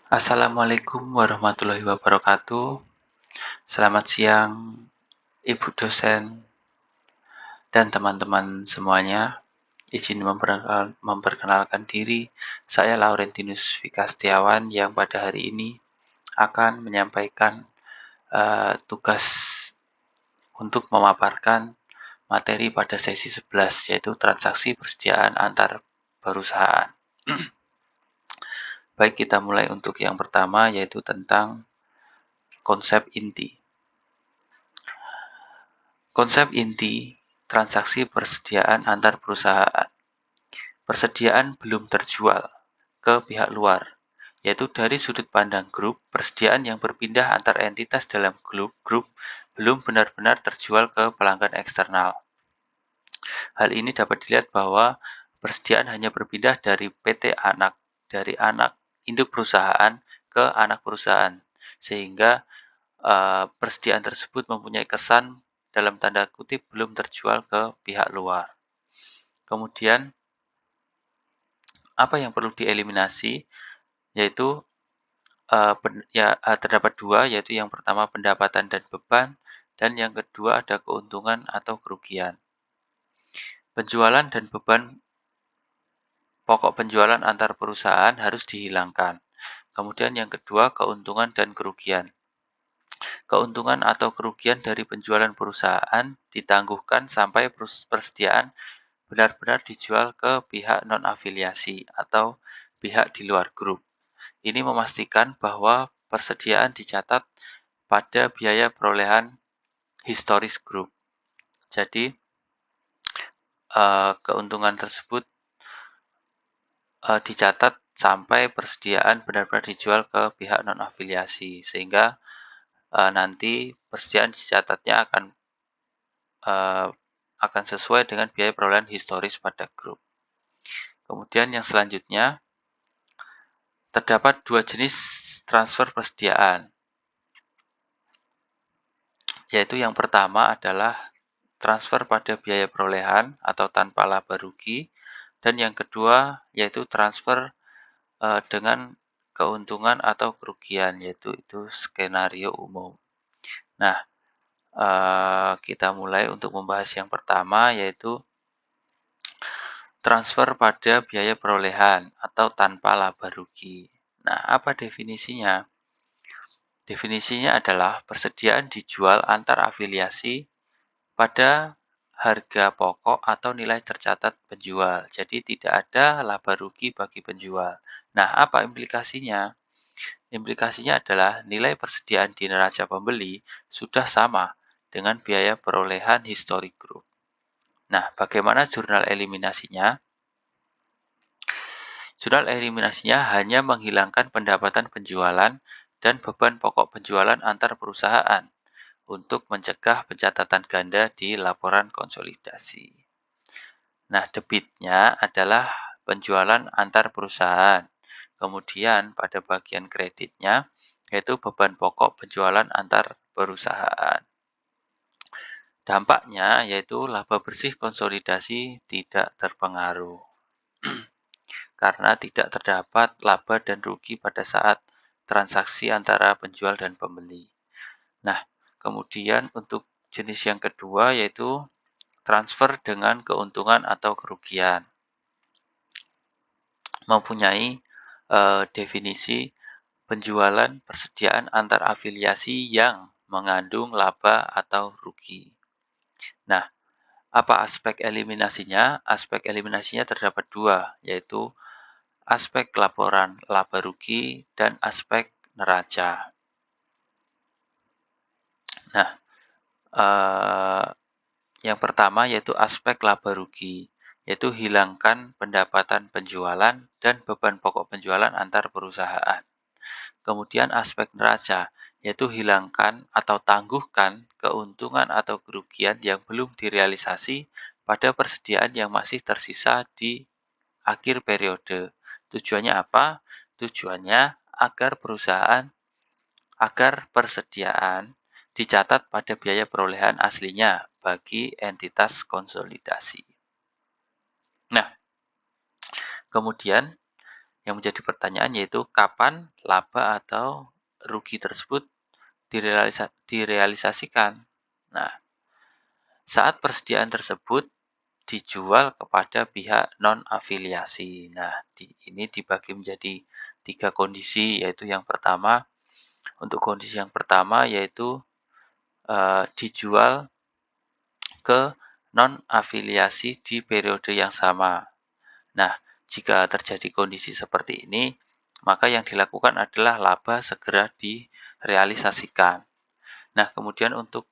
Assalamualaikum warahmatullahi wabarakatuh. Selamat siang, Ibu dosen dan teman-teman semuanya. Izin memperkenalkan diri, saya Laurentinus Vika Setiawan yang pada hari ini akan menyampaikan tugas untuk memaparkan materi pada sesi 11, yaitu transaksi persediaan antar perusahaan. Baik, kita mulai untuk yang pertama, yaitu tentang konsep inti. Konsep inti transaksi persediaan antar perusahaan. Persediaan belum terjual ke pihak luar, yaitu dari sudut pandang grup, persediaan yang berpindah antar entitas dalam grup belum benar-benar terjual ke pelanggan eksternal. Hal ini dapat dilihat bahwa persediaan hanya berpindah dari dari anak induk perusahaan ke anak perusahaan, sehingga persediaan tersebut mempunyai kesan dalam tanda kutip belum terjual ke pihak luar. Kemudian, apa yang perlu dieliminasi, yaitu terdapat dua, yaitu yang pertama pendapatan dan beban, dan yang kedua ada keuntungan atau kerugian. Penjualan dan beban pokok penjualan antar perusahaan harus dihilangkan. Kemudian yang kedua, keuntungan dan kerugian. Keuntungan atau kerugian dari penjualan perusahaan ditangguhkan sampai persediaan benar-benar dijual ke pihak non-afiliasi atau pihak di luar grup. Ini memastikan bahwa persediaan dicatat pada biaya perolehan historis grup. Jadi, keuntungan tersebut dicatat sampai persediaan benar-benar dijual ke pihak non-afiliasi, sehingga nanti persediaan dicatatnya akan sesuai dengan biaya perolehan historis pada grup. Kemudian yang selanjutnya, terdapat dua jenis transfer persediaan, yaitu yang pertama adalah transfer pada biaya perolehan atau tanpa laba rugi, dan yang kedua yaitu transfer dengan keuntungan atau kerugian, yaitu itu skenario umum. Nah, kita mulai untuk membahas yang pertama, yaitu transfer pada biaya perolehan atau tanpa laba rugi. Nah, apa definisinya? Definisinya adalah persediaan dijual antar afiliasi pada harga pokok atau nilai tercatat penjual. Jadi tidak ada laba rugi bagi penjual. Nah, apa implikasinya? Implikasinya adalah nilai persediaan di neraca pembeli sudah sama dengan biaya perolehan historik grup. Nah, bagaimana jurnal eliminasinya? Jurnal eliminasinya hanya menghilangkan pendapatan penjualan dan beban pokok penjualan antar perusahaan untuk mencegah pencatatan ganda di laporan konsolidasi. Nah, debitnya adalah penjualan antar perusahaan. Kemudian pada bagian kreditnya, yaitu beban pokok penjualan antar perusahaan. Dampaknya yaitu laba bersih konsolidasi tidak terpengaruh karena tidak terdapat laba dan rugi pada saat transaksi antara penjual dan pembeli. Nah, kemudian untuk jenis yang kedua yaitu transfer dengan keuntungan atau kerugian. Mempunyai definisi penjualan persediaan antar afiliasi yang mengandung laba atau rugi. Nah, apa aspek eliminasinya? Aspek eliminasinya terdapat dua, yaitu aspek laporan laba rugi dan aspek neraca. Nah, yang pertama yaitu aspek laba rugi, yaitu hilangkan pendapatan penjualan dan beban pokok penjualan antar perusahaan. Kemudian aspek neraca, yaitu hilangkan atau tangguhkan keuntungan atau kerugian yang belum direalisasi pada persediaan yang masih tersisa di akhir periode. Tujuannya apa? Tujuannya agar persediaan dicatat pada biaya perolehan aslinya bagi entitas konsolidasi. Nah, kemudian Yang menjadi pertanyaan yaitu kapan laba atau rugi tersebut direalisasikan. Nah, saat persediaan tersebut dijual kepada pihak non-afiliasi. Nah, ini dibagi menjadi 3 kondisi, yaitu yang pertama, untuk kondisi yang pertama yaitu dijual ke non-afiliasi di periode yang sama. Nah, jika terjadi kondisi seperti ini, maka yang dilakukan adalah laba segera direalisasikan. Nah, kemudian untuk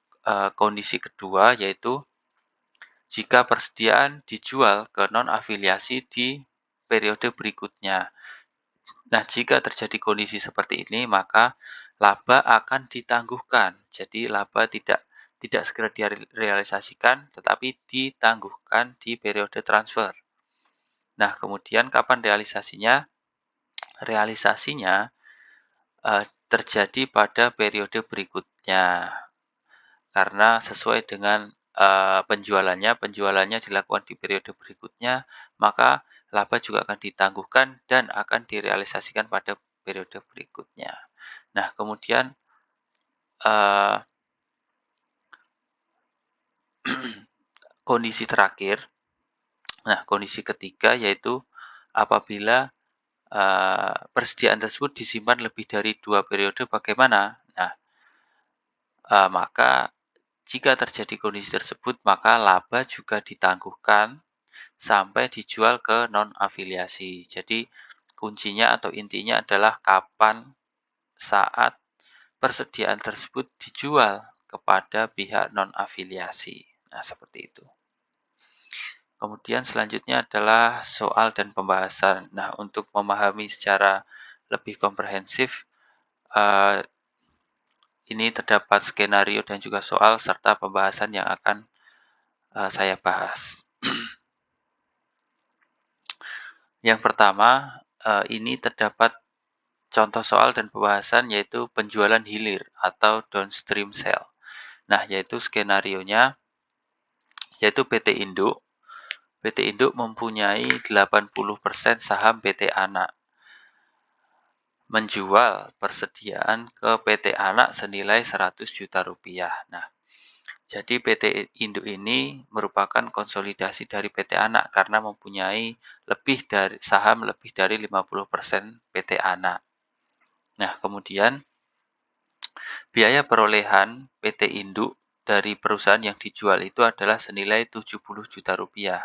kondisi kedua yaitu jika persediaan dijual ke non-afiliasi di periode berikutnya. Nah, jika terjadi kondisi seperti ini, maka laba akan ditangguhkan. Jadi, laba tidak segera direalisasikan, tetapi ditangguhkan di periode transfer. Nah, kemudian kapan realisasinya? Realisasinya terjadi pada periode berikutnya. Karena sesuai dengan penjualannya dilakukan di periode berikutnya, maka laba juga akan ditangguhkan dan akan direalisasikan pada periode berikutnya. Nah, kemudian kondisi terakhir, kondisi ketiga yaitu apabila persediaan tersebut disimpan lebih dari 2 periode, bagaimana? Nah, maka jika terjadi kondisi tersebut, maka laba juga ditangguhkan sampai dijual ke non-afiliasi. Jadi, kuncinya atau intinya adalah kapan saat persediaan tersebut dijual kepada pihak non-afiliasi. Nah, seperti itu. Kemudian selanjutnya adalah soal dan pembahasan. Nah, untuk memahami secara lebih komprehensif, ini terdapat skenario dan juga soal serta pembahasan yang akan saya bahas. Yang pertama, ini terdapat contoh soal dan pembahasan yaitu penjualan hilir atau downstream sale. Nah, yaitu skenarionya yaitu PT Induk. PT Induk mempunyai 80% saham PT Anak. Menjual persediaan ke PT Anak senilai 100 juta rupiah. Nah, jadi PT Induk ini merupakan konsolidasi dari PT Anak karena mempunyai saham lebih dari 50% PT Anak. Nah, kemudian biaya perolehan PT Induk dari perusahaan yang dijual itu adalah senilai 70 juta rupiah.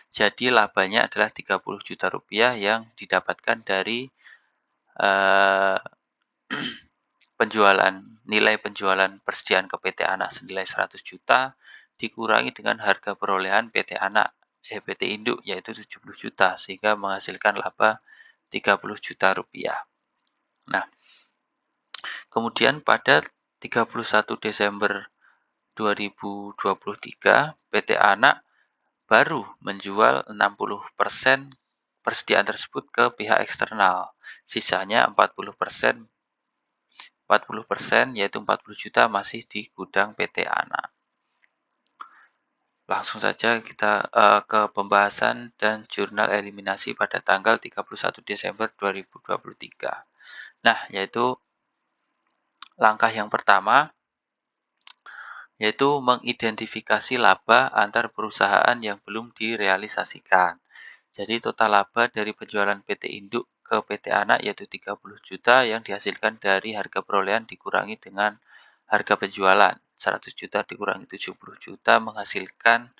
Jadi labanya adalah 30 juta rupiah yang didapatkan dari nilai penjualan persediaan ke PT Anak senilai 100 juta dikurangi dengan harga perolehan PT Induk yaitu 70 juta sehingga menghasilkan laba 30 juta rupiah. Nah, kemudian pada 31 Desember 2023 PT Anak baru menjual 60% persediaan tersebut ke pihak eksternal. Sisanya 40% yaitu 40 juta masih di gudang PT Anak. Langsung saja kita ke pembahasan dan jurnal eliminasi pada tanggal 31 Desember 2023. Nah, yaitu langkah yang pertama yaitu mengidentifikasi laba antar perusahaan yang belum direalisasikan. Jadi total laba dari penjualan PT Induk ke PT Anak yaitu 30 juta yang dihasilkan dari harga perolehan dikurangi dengan harga penjualan. 100 juta dikurangi 70 juta menghasilkan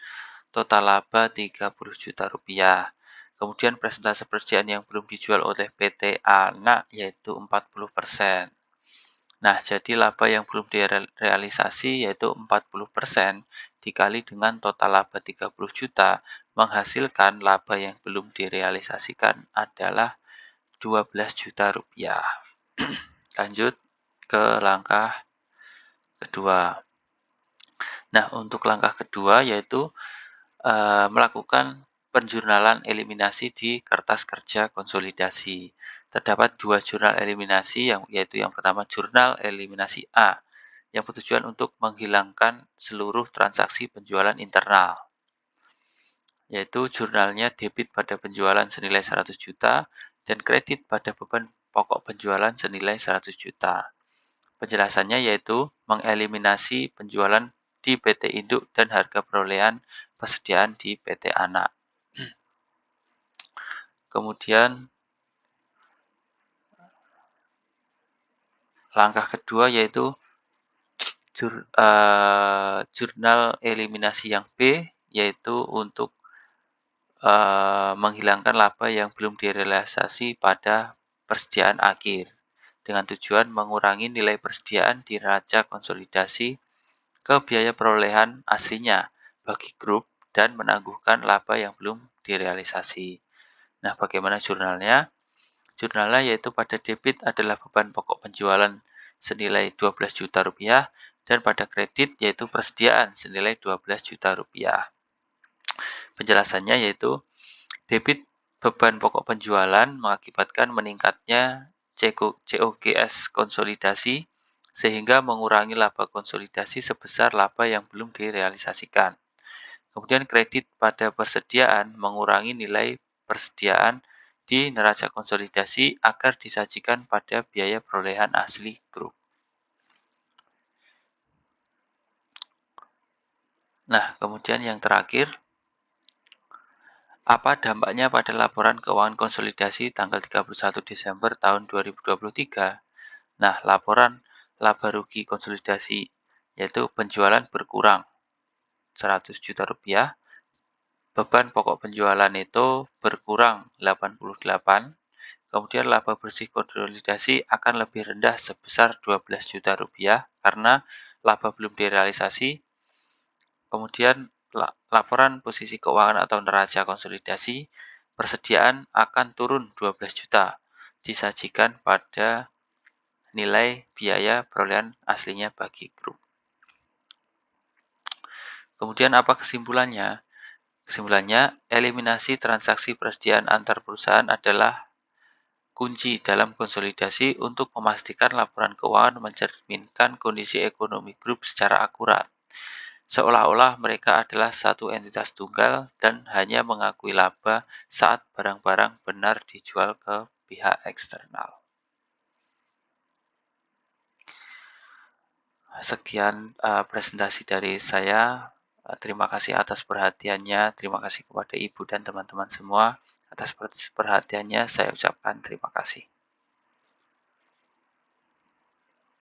total laba 30 juta rupiah. Kemudian persentase persediaan yang belum dijual oleh PT Anak yaitu 40%. Nah, jadi laba yang belum direalisasi yaitu 40% dikali dengan total laba 30 juta menghasilkan laba yang belum direalisasikan adalah 12 juta rupiah. Lanjut ke langkah kedua. Nah, untuk langkah kedua yaitu melakukan penjurnalan eliminasi di kertas kerja konsolidasi. Terdapat 2 jurnal eliminasi yaitu yang pertama jurnal eliminasi A yang bertujuan untuk menghilangkan seluruh transaksi penjualan internal. Yaitu jurnalnya debit pada penjualan senilai 100 juta dan kredit pada beban pokok penjualan senilai 100 juta. Penjelasannya yaitu mengeliminasi penjualan di PT induk dan harga perolehan persediaan di PT anak. Kemudian langkah kedua yaitu jurnal eliminasi yang B, yaitu untuk menghilangkan laba yang belum direalisasi pada persediaan akhir, dengan tujuan mengurangi nilai persediaan di neraca konsolidasi ke biaya perolehan aslinya bagi grup dan menangguhkan laba yang belum direalisasi. Nah, bagaimana jurnalnya? Jurnalnya yaitu pada debit adalah beban pokok penjualan senilai 12 juta rupiah dan pada kredit yaitu persediaan senilai 12 juta rupiah. Penjelasannya yaitu debit beban pokok penjualan mengakibatkan meningkatnya COGS konsolidasi sehingga mengurangi laba konsolidasi sebesar laba yang belum direalisasikan. Kemudian kredit pada persediaan mengurangi nilai persediaan di neraca konsolidasi agar disajikan pada biaya perolehan asli grup. Nah, kemudian yang terakhir, apa dampaknya pada laporan keuangan konsolidasi tanggal 31 Desember tahun 2023? Nah, laporan laba rugi konsolidasi yaitu penjualan berkurang 100 juta rupiah, beban pokok penjualan itu berkurang 88, kemudian laba bersih konsolidasi akan lebih rendah sebesar 12 juta rupiah karena laba belum direalisasi. Kemudian laporan posisi keuangan atau neraca konsolidasi persediaan akan turun 12 juta disajikan pada nilai biaya perolehan aslinya bagi grup. Kemudian apa kesimpulannya? Kesimpulannya, eliminasi transaksi persediaan antar perusahaan adalah kunci dalam konsolidasi untuk memastikan laporan keuangan mencerminkan kondisi ekonomi grup secara akurat. Seolah-olah mereka adalah satu entitas tunggal dan hanya mengakui laba saat barang-barang benar dijual ke pihak eksternal. Sekian presentasi dari saya. Terima kasih atas perhatiannya. Terima kasih kepada Ibu dan teman-teman semua. Atas perhatiannya saya ucapkan terima kasih.